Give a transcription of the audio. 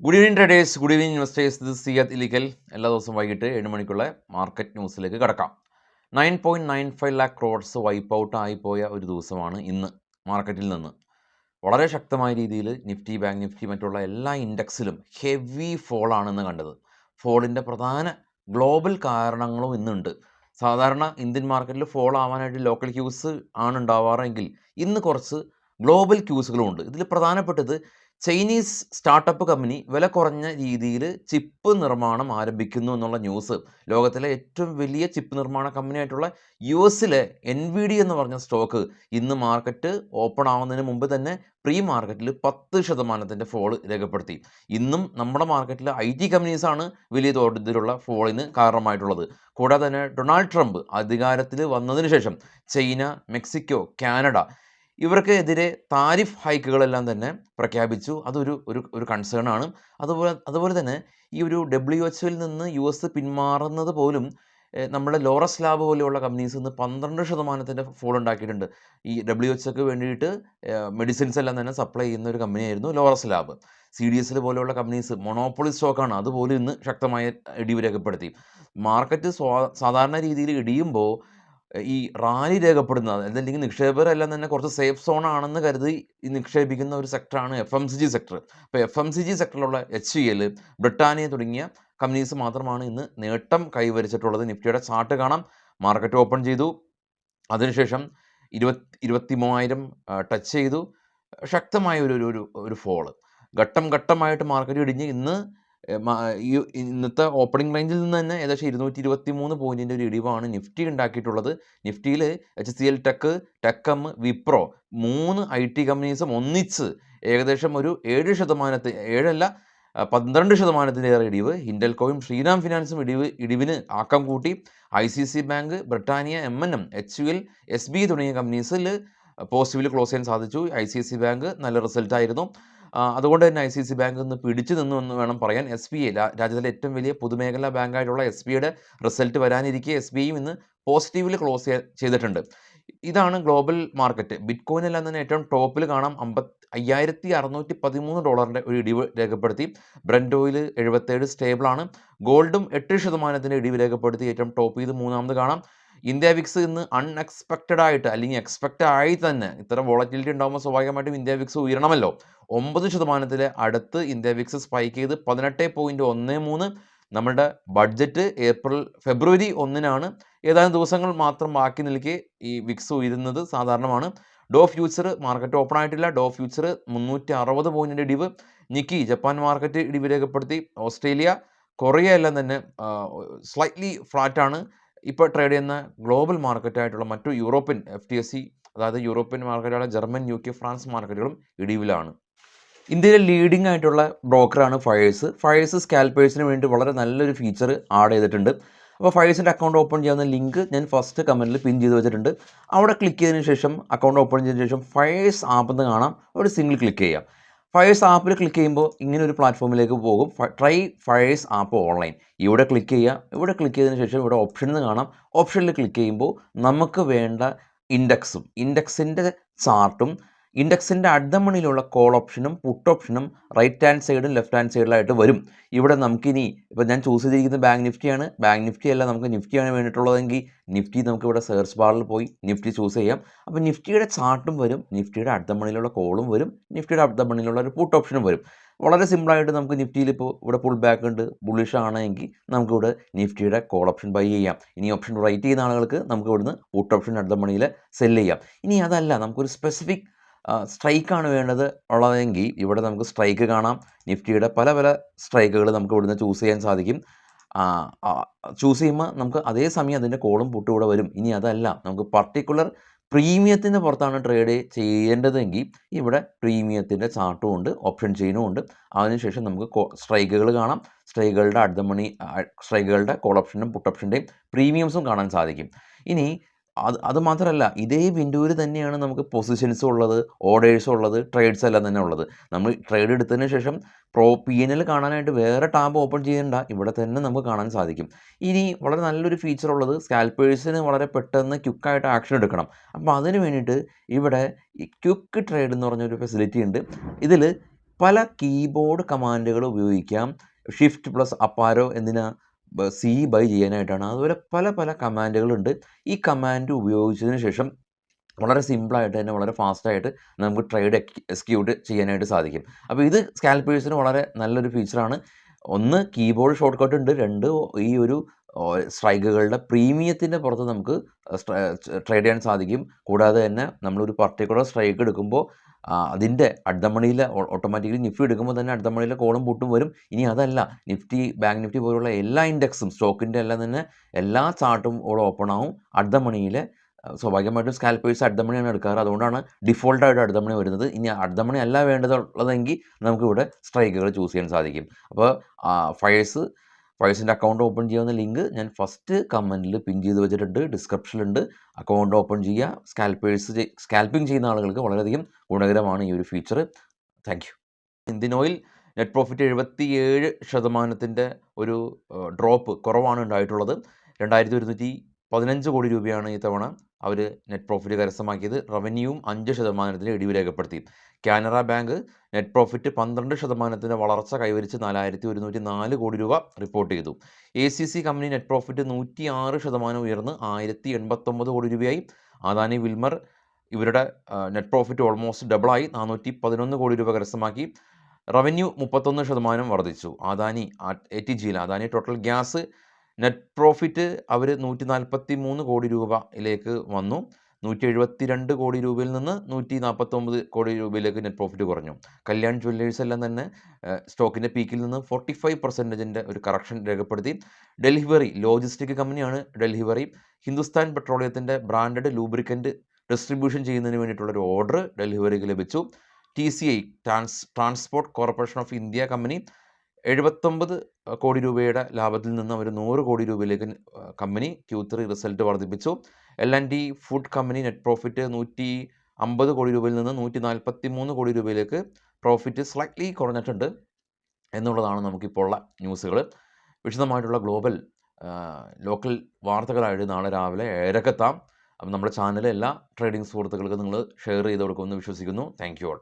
Good evening traders, good evening investors. ഇത് സിയാദ് ഇലിക്കൽ. എല്ലാ ദിവസവും വൈകിട്ട് 7 മണിക്കുള്ള മാർക്കറ്റ് ന്യൂസിലേക്ക് കടക്കാം. 9.95 lakh ക്രോഡ്സ് വൈപ്പ് ഔട്ട് ആയിപ്പോയ ഒരു ദിവസമാണ് ഇന്ന് മാർക്കറ്റിൽ നിന്ന്. വളരെ ശക്തമായ രീതിയിൽ നിഫ്റ്റി, ബാങ്ക് നിഫ്റ്റി, മറ്റുള്ള എല്ലാ ഇൻഡെക്സിലും ഹെവി ഫോളാണ് ഇന്ന് കണ്ടത്. ഫോളിൻ്റെ പ്രധാന ഗ്ലോബൽ കാരണങ്ങളും ഇന്നുണ്ട്. സാധാരണ ഇന്ത്യൻ മാർക്കറ്റിൽ ഫോൾ ആവാനായിട്ട് ലോക്കൽ ക്യൂസ് ആണ് ഉണ്ടാവാറെങ്കിൽ ഇന്ന് കുറച്ച് ഗ്ലോബൽ ക്യൂസുകളും ഉണ്ട്. ഇതിൽ പ്രധാനപ്പെട്ടത് ചൈനീസ് സ്റ്റാർട്ടപ്പ് കമ്പനി വില കുറഞ്ഞ രീതിയിൽ ചിപ്പ് നിർമ്മാണം ആരംഭിക്കുന്നു എന്നുള്ള ന്യൂസ്. ലോകത്തിലെ ഏറ്റവും വലിയ ചിപ്പ് നിർമ്മാണ കമ്പനിയായിട്ടുള്ള US NVIDIA എന്ന് പറഞ്ഞ സ്റ്റോക്ക് ഇന്ന് മാർക്കറ്റ് ഓപ്പൺ ആവുന്നതിന് മുമ്പ് തന്നെ പ്രീ മാർക്കറ്റിൽ 10% ഫോൾ രേഖപ്പെടുത്തി. ഇന്നും നമ്മുടെ മാർക്കറ്റിൽ IT കമ്പനീസാണ് വലിയ തോതിലുള്ള ഫോളിന് കാരണമായിട്ടുള്ളത്. കൂടാതെ തന്നെ ഡൊണാൾഡ് ട്രംപ് അധികാരത്തിൽ വന്നതിന് ശേഷം ചൈന, മെക്സിക്കോ, കാനഡ ഇവർക്കെതിരെ താരിഫ് ഹൈക്കുകളെല്ലാം തന്നെ പ്രഖ്യാപിച്ചു. അതൊരു ഒരു കൺസേൺ ആണ്. അതുപോലെ തന്നെ ഈ ഒരു WHO നിന്ന് US പിന്മാറുന്നത് പോലും നമ്മുടെ ലോറസ് ലാബ് പോലെയുള്ള കമ്പനീസ് ഇന്ന് 12% ഫോൾ ഉണ്ടാക്കിയിട്ടുണ്ട്. ഈ WHO വേണ്ടിയിട്ട് മെഡിസിൻസ് എല്ലാം തന്നെ സപ്ലൈ ചെയ്യുന്ന ഒരു കമ്പനിയായിരുന്നു ലോറസ് ലാബ്. CDSL പോലെയുള്ള കമ്പനീസ് മൊണോപ്പൊളി സ്റ്റോക്കാണ്, അതുപോലും ഇന്ന് ശക്തമായ ഇടിവ് രേഖപ്പെടുത്തി. മാർക്കറ്റ് സാധാരണ രീതിയിൽ ഇടിയുമ്പോൾ ഈ റാലി രേഖപ്പെടുന്നത് അതല്ലെങ്കിൽ നിക്ഷേപകരെല്ലാം തന്നെ കുറച്ച് സേഫ് സോൺ ആണെന്ന് കരുതി ഈ നിക്ഷേപിക്കുന്ന ഒരു സെക്ടറാണ് FMCG സെക്ടർ. അപ്പോൾ FMCG സെക്ടറിലുള്ള HCL, ബ്രിട്ടാനിയ തുടങ്ങിയ കമ്പനീസ് മാത്രമാണ് ഇന്ന് നേട്ടം കൈവരിച്ചിട്ടുള്ളത്. നിഫ്റ്റിയുടെ ചാർട്ട് കാണാം. മാർക്കറ്റ് ഓപ്പൺ ചെയ്തു, അതിനുശേഷം 23,000 ടച്ച് ചെയ്തു. ശക്തമായ ഒരു ഫോള് ഘട്ടം ഘട്ടമായിട്ട് മാർക്കറ്റ് ഇടിഞ്ഞ് ഇന്ന് ഇന്നത്തെ ഓപ്പണിംഗ് റേഞ്ചിൽ നിന്ന് തന്നെ ഏകദേശം 223 പോയിൻറ്റിൻ്റെ ഒരു ഇടിവാണ് നിഫ്റ്റി ഉണ്ടാക്കിയിട്ടുള്ളത്. നിഫ്റ്റിയിൽ HCL ടെക്, ടെക്കം, വിപ്രോ 3 IT കമ്പനീസും ഒന്നിച്ച് ഏകദേശം ഒരു 12%-ഏറെ ഇടിവ്. ഹിൻഡൽകോയും ശ്രീറാം ഫിനാൻസും ഇടിവിന് ആക്കം കൂട്ടി. ICICI bank, Britannia, M&M, HUL, SBI തുടങ്ങിയ കമ്പനീസിൽ പോസിറ്റീവിൽ ക്ലോസ് ചെയ്യാൻ സാധിച്ചു. ICICI ബാങ്ക് നല്ല റിസൾട്ടായിരുന്നു. അതുകൊണ്ട് തന്നെ ICICI ബാങ്ക് ഇന്ന് പിടിച്ചു നിന്നു എന്ന് വേണം പറയാൻ. SBI രാജ്യത്തിലെ ഏറ്റവും വലിയ പൊതുമേഖലാ ബാങ്കായിട്ടുള്ള SBIയുടെ റിസൾട്ട് വരാനിരിക്കെ SBIയും ഇന്ന് പോസിറ്റീവിൽ ക്ലോസ് ചെയ്തിട്ടുണ്ട്. ഇതാണ് ഗ്ലോബൽ മാർക്കറ്റ്. ബിറ്റ് കോയിൻ എല്ലാം തന്നെ ഏറ്റവും ടോപ്പിൽ കാണാം. $5,613 ഒരു ഇടിവ് രേഖപ്പെടുത്തി. Brent oil 77 സ്റ്റേബിളാണ്. ഗോൾഡും 8% ഇടിവ് രേഖപ്പെടുത്തി ഏറ്റവും ടോപ്പ് ചെയ്ത് മൂന്നാമത് കാണാം. ഇന്ത്യ വിക്സ് ഇന്ന് അൺഎക്സ്പെക്റ്റഡ് ആയിട്ട് അല്ലെങ്കിൽ എക്സ്പെക്റ്റ് ആയി തന്നെ ഇത്തരം വോളറ്റിലിറ്റി ഉണ്ടാകുമ്പോൾ സ്വാഭാവികമായിട്ടും ഇന്ത്യ വിക്സ് ഉയരണമല്ലോ. 9% അടുത്ത് ഇന്ത്യ വിക്സ് സ്പൈക്ക് ചെയ്ത് 18.13. നമ്മുടെ ബഡ്ജറ്റ് ഫെബ്രുവരി 1 ഏതാനും ദിവസങ്ങൾ മാത്രം ബാക്കി നിൽക്കെ ഈ വിക്സ് ഉയരുന്നത് സാധാരണമാണ്. ഡോ ഫ്യൂച്ചർ മാർക്കറ്റ് ഓപ്പൺ ആയിട്ടില്ല. ഡോ ഫ്യൂച്ചർ 360 പോയിൻറ്റിൻ്റെ ഇടിവ്. നിക്കി ജപ്പാൻ മാർക്കറ്റ് ഇടിവ് രേഖപ്പെടുത്തി. ഓസ്ട്രേലിയ, കൊറിയ എല്ലാം തന്നെ സ്ലൈറ്റ്ലി ഫ്ലാറ്റാണ്. ഇപ്പോൾ ട്രേഡ് ചെയ്യുന്ന ഗ്ലോബൽ മാർക്കറ്റായിട്ടുള്ള മറ്റു യൂറോപ്യൻ FTSE, അതായത് യൂറോപ്യൻ മാർക്കറ്റായ ജർമ്മൻ, UK, ഫ്രാൻസ് മാർക്കറ്റുകളും ഇടിവിലാണ്. ഇന്ത്യയിലെ ലീഡിംഗ് ആയിട്ടുള്ള ബ്രോക്കറാണ് ഫയേഴ്സ് സ്കാൽപ്പേഴ്സിന് വേണ്ടി വളരെ നല്ലൊരു ഫീച്ചർ ആഡ് ചെയ്തിട്ടുണ്ട്. അപ്പോൾ ഫയേഴ്സിൻ്റെ അക്കൗണ്ട് ഓപ്പൺ ചെയ്യാവുന്ന ലിങ്ക് ഞാൻ ഫസ്റ്റ് കമൻറ്റിൽ പിൻ ചെയ്ത് വെച്ചിട്ടുണ്ട്. അവിടെ ക്ലിക്ക് ചെയ്തതിന് ശേഷം അക്കൗണ്ട് ഓപ്പൺ ചെയ്തതിന് ശേഷം ഫയേഴ്സ് ആപ്പ് എന്ന് കാണാം. ഒരു സിംഗിൾ ക്ലിക്ക് ചെയ്യാം. ഫയേഴ്സ് ആപ്പിൽ ക്ലിക്ക് ചെയ്യുമ്പോൾ ഇങ്ങനെ ഒരു പ്ലാറ്റ്ഫോമിലേക്ക് പോകും. Try fires app online. ഇവിടെ ക്ലിക്ക് ചെയ്യുക. ഇവിടെ ക്ലിക്ക് ചെയ്തതിന് ശേഷം ഇവിടെ ഓപ്ഷൻ എന്ന് കാണാം. ഓപ്ഷനിൽ ക്ലിക്ക് ചെയ്യുമ്പോൾ നമുക്ക് വേണ്ട ഇൻഡെക്സും ഇൻഡെക്സിൻ്റെ ചാർട്ടും ഇൻഡെക്സിൻ്റെ അഡ്ഡമണിയിലുള്ള കോൾ ഓപ്ഷനും പുട്ട് ഓപ്ഷനും റൈറ്റ് ഹാൻഡ് സൈഡും ലെഫ്റ്റ് ഹാൻഡ് സൈഡിലായിട്ട് വരും. ഇവിടെ നമുക്കിനി ഇപ്പോൾ ഞാൻ ചൂസ് ചെയ്തിരിക്കുന്നത് ബാങ്ക് നിഫ്റ്റിയാണ്. ബാങ്ക് നിഫ്റ്റി അല്ല, നമുക്ക് നിഫ്റ്റിയാണ് വേണ്ടിയിട്ടുള്ളതെങ്കിൽ നിഫ്റ്റി നമുക്ക് ഇവിടെ സെർച്ച് ബാറിൽ പോയി നിഫ്റ്റി ചൂസ് ചെയ്യാം. അപ്പോൾ നിഫ്റ്റിയുടെ ചാർട്ടും വരും, നിഫ്റ്റിയുടെ അഡ്ഡമണിയിലുള്ള കോളും വരും, നിഫ്റ്റിയുടെ അഡ്ഡമണിയിലുള്ള ഒരു പുട്ട് ഓപ്ഷനും വരും. വളരെ സിമ്പിളായിട്ട് നമുക്ക് നിഫ്റ്റിയിൽ ഇപ്പോൾ ഇവിടെ പുൾ ബാക്ക് ഉണ്ട്, ബുള്ളിഷ് ആണെങ്കിൽ നമുക്കിവിടെ നിഫ്റ്റിയുടെ കോൾ ഓപ്ഷൻ ബൈ ചെയ്യാം. ഇനി ഓപ്ഷൻ റൈറ്റ് ചെയ്യുന്ന ആളുകൾക്ക് നമുക്ക് ഇവിടുന്ന് പുട്ട് ഓപ്ഷൻ അഡ്ഡമണിയിൽ സെല് ചെയ്യാം. ഇനി അതല്ല, നമുക്കൊരു സ്പെസിഫിക് സ്ട്രൈക്കാണ് വേണ്ടത് ഉള്ളതെങ്കിൽ ഇവിടെ നമുക്ക് സ്ട്രൈക്ക് കാണാം. നിഫ്റ്റിയുടെ പല സ്ട്രൈക്കുകൾ നമുക്ക് ഇവിടുന്ന് ചൂസ് ചെയ്യാൻ സാധിക്കും. ചൂസ് ചെയ്യുമ്പോൾ നമുക്ക് അതേ സമയം അതിൻ്റെ കോളും പുട്ടും ഇവിടെ വരും. ഇനി അതല്ല, നമുക്ക് പർട്ടിക്കുലർ പ്രീമിയത്തിൻ്റെ പുറത്താണ് ട്രേഡ് ചെയ്യേണ്ടതെങ്കിൽ ഇവിടെ പ്രീമിയത്തിൻ്റെ ചാർട്ടും ഉണ്ട്, ഓപ്ഷൻ ചെയിനും ഉണ്ട്. അതിനുശേഷം നമുക്ക് സ്ട്രൈക്കുകൾ കാണാം. സ്ട്രൈക്കുകളുടെ കോൾ ഓപ്ഷനും പുട്ട് ഓപ്ഷൻ്റെയും പ്രീമിയംസും കാണാൻ സാധിക്കും. ഇനി അത് മാത്രമല്ല, ഇതേ വിൻഡോയിൽ തന്നെയാണ് നമുക്ക് പൊസിഷൻസും ഉള്ളത്, ഓർഡേഴ്സും ഉള്ളത്, ട്രേഡ്സ് എല്ലാം തന്നെ ഉള്ളത്. നമ്മൾ ട്രേഡ് എടുത്തതിന് ശേഷം P&L കാണാനായിട്ട് വേറെ ടാബ് ഓപ്പൺ ചെയ്യേണ്ട, ഇവിടെ തന്നെ നമുക്ക് കാണാൻ സാധിക്കും. ഇനി വളരെ നല്ലൊരു ഫീച്ചർ ഉള്ളത്, സ്കാൽപ്പേഴ്സിന് വളരെ പെട്ടെന്ന് ക്വിക്കായിട്ട് ആക്ഷൻ എടുക്കണം. അപ്പോൾ അതിന് വേണ്ടിയിട്ട് ഇവിടെ ഈ ക്വിക്ക് ട്രേഡ് എന്ന് പറഞ്ഞൊരു ഫെസിലിറ്റി ഉണ്ട്. ഇതിൽ പല കീബോർഡ് കമാൻഡുകൾ ഉപയോഗിക്കാം. ഷിഫ്റ്റ് പ്ലസ് അപ്പ് ആരോ എന്തിനാ സി ബൈ ചെയ്യാനായിട്ടാണ്. അതുപോലെ പല പല കമാൻഡുകളുണ്ട്. ഈ കമാൻഡ് ഉപയോഗിച്ചതിന് ശേഷം വളരെ സിമ്പിളായിട്ട് തന്നെ വളരെ ഫാസ്റ്റായിട്ട് നമുക്ക് ട്രേഡ് എക്സിക്യൂട്ട് ചെയ്യാനായിട്ട് സാധിക്കും. അപ്പോൾ ഇത് സ്കാൽപ്പേഴ്സിന് വളരെ നല്ലൊരു ഫീച്ചറാണ്. ഒന്ന് കീബോർഡ് ഷോർട്ട് കട്ട് ഉണ്ട്. 2 ഈ ഒരു സ്ട്രൈക്കുകളുടെ പ്രീമിയത്തിൻ്റെ പുറത്ത് നമുക്ക് ട്രേഡ് ചെയ്യാൻ സാധിക്കും. കൂടാതെ തന്നെ നമ്മളൊരു പർട്ടിക്കുലർ സ്ട്രൈക്ക് എടുക്കുമ്പോൾ അതിൻ്റെ അറ്റ് ദ മണിയിൽ ഓട്ടോമാറ്റിക്കലി നിഫ്റ്റി എടുക്കുമ്പോൾ തന്നെ അറ്റ് ദ മണിയിലെ കോളും പുട്ടും വരും. ഇനി അതല്ല, നിഫ്റ്റി, ബാങ്ക് നിഫ്റ്റി പോലുള്ള എല്ലാ ഇൻഡെക്സും സ്റ്റോക്കിൻ്റെ എല്ലാം തന്നെ എല്ലാ ചാർട്ടും ഇവിടെ ഓപ്പൺ ആവും. അറ്റ് ദ മണിയിൽ സ്വാഭാവികമായിട്ടും സ്കാൽപ്പേഴ്സ് അറ്റ് ദ മണിയാണ് എടുക്കാറ്. അതുകൊണ്ടാണ് ഡിഫോൾട്ടായിട്ട് അറ്റ് ദ മണി വരുന്നത്. ഇനി അറ്റ് ദ മണി അല്ല വേണ്ടതുള്ളതെങ്കിൽ നമുക്കിവിടെ സ്ട്രൈക്കുകൾ ചൂസ് ചെയ്യാൻ സാധിക്കും. അപ്പോൾ ഫയേഴ്സിൻ്റെ അക്കൗണ്ട് ഓപ്പൺ ചെയ്യാവുന്ന ലിങ്ക് ഞാൻ ഫസ്റ്റ് കമൻറ്റിൽ പിൻ ചെയ്ത് വെച്ചിട്ടുണ്ട്, ഡിസ്ക്രിപ്ഷനിലുണ്ട്. അക്കൗണ്ട് ഓപ്പൺ ചെയ്യുക. സ്കാൽപ്പിംഗ് ചെയ്യുന്ന ആളുകൾക്ക് വളരെയധികം ഗുണകരമാണ് ഈ ഒരു feature. Thank you. Indian oil net profit 77% ഒരു ഡ്രോപ്പ് കുറവാണ് ഉണ്ടായിട്ടുള്ളത്. 2115 കോടി രൂപയാണ് ഈ തവണ അവർ നെറ്റ് പ്രോഫിറ്റ് കരസ്ഥമാക്കിയത്. റവന്യൂവും 5% ഇടിവ് രേഖപ്പെടുത്തി. കാനറ ബാങ്ക് നെറ്റ് പ്രോഫിറ്റ് 12% വളർച്ച കൈവരിച്ച് 4104 കോടി രൂപ റിപ്പോർട്ട് ചെയ്തു. ACC കമ്പനി നെറ്റ് പ്രോഫിറ്റ് 106% ഉയർന്ന് 1089 കോടി രൂപയായി. അദാനി വിൽമർ ഇവരുടെ നെറ്റ് പ്രോഫിറ്റ് ഓൾമോസ്റ്റ് ഡബിളായി 411 കോടി രൂപ കരസ്ഥമാക്കി. റവന്യൂ 31% വർദ്ധിച്ചു. Adani ATGL, Adani total gas net profit അവർ 143 കോടി രൂപയിലേക്ക് വന്നു. 172 കോടി രൂപയിൽ നിന്ന് 149 കോടി രൂപയിലേക്ക് നെറ്റ് പ്രോഫിറ്റ് കുറഞ്ഞു. കല്യാൺ ജ്വല്ലേഴ്സ് എല്ലാം തന്നെ സ്റ്റോക്കിൻ്റെ പീക്കിൽ നിന്ന് 45% ഒരു കറക്ഷൻ രേഖപ്പെടുത്തി. ഡെലിവറി ലോജിസ്റ്റിക് കമ്പനിയാണ് ഡെലിവറി. ഹിന്ദുസ്ഥാൻ പെട്രോളിയത്തിൻ്റെ ബ്രാൻഡഡ് ലൂബ്രിക്കൻ്റ് ഡിസ്ട്രിബ്യൂഷൻ ചെയ്യുന്നതിന് വേണ്ടിയിട്ടുള്ളൊരു ഓർഡർ ഡെലിവറിക്ക് ലഭിച്ചു. TCI transport corporation of India company 79 crore രൂപയുടെ ലാഭത്തിൽ നിന്ന് അവർ 100 കോടി രൂപയിലേക്ക് കമ്പനി Q3 റിസൾട്ട് വർദ്ധിപ്പിച്ചു. L&T food company net profit 150 കോടി രൂപയിൽ നിന്ന് 143 കോടി രൂപയിലേക്ക് പ്രോഫിറ്റ് സ്ലൈറ്റ്ലി കുറഞ്ഞിട്ടുണ്ട് എന്നുള്ളതാണ് നമുക്കിപ്പോൾ ഉള്ള ന്യൂസുകൾ. വിശദമായിട്ടുള്ള ഗ്ലോബൽ ലോക്കൽ വാർത്തകളായിട്ട് നാളെ രാവിലെ 7:00 എത്താം. അപ്പം നമ്മുടെ ചാനൽ എല്ലാ ട്രേഡിംഗ് സുഹൃത്തുക്കൾക്കും നിങ്ങൾ ഷെയർ ചെയ്ത് കൊടുക്കുമെന്ന് വിശ്വസിക്കുന്നു. Thank you all.